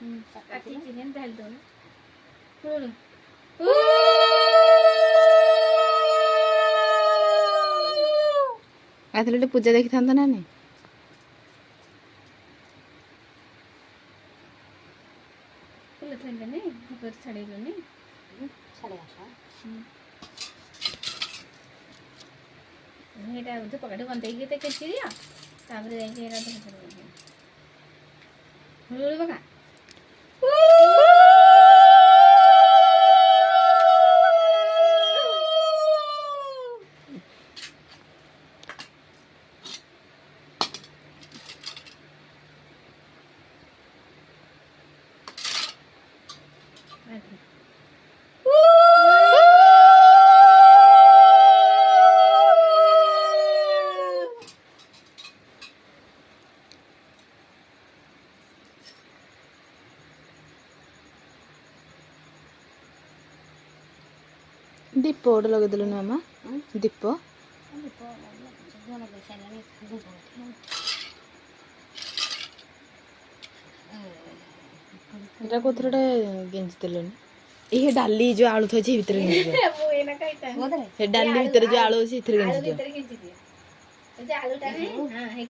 काटी चिकन डाल दो ना आथले पूजा देखी था ना नहीं फुल ठंडे नहीं ऊपर छड़े लो नहीं छड़े आसा हेटा उधर पकड़ बंद ही ते किसी दिया ताबरे जाके हेटा तो हुलुलु बका दीप गोटे लगेदेलु ना मामा दीप एटा कोथरे गेंजी देलुनी ये डाली जो आलू थोची भीतर गेंजी दियो वो ये ना कहता है हे डाली भीतर जो आलू अछि इथरे गेंजी आलू दियो भीतर खींच दिया आलू टा है हां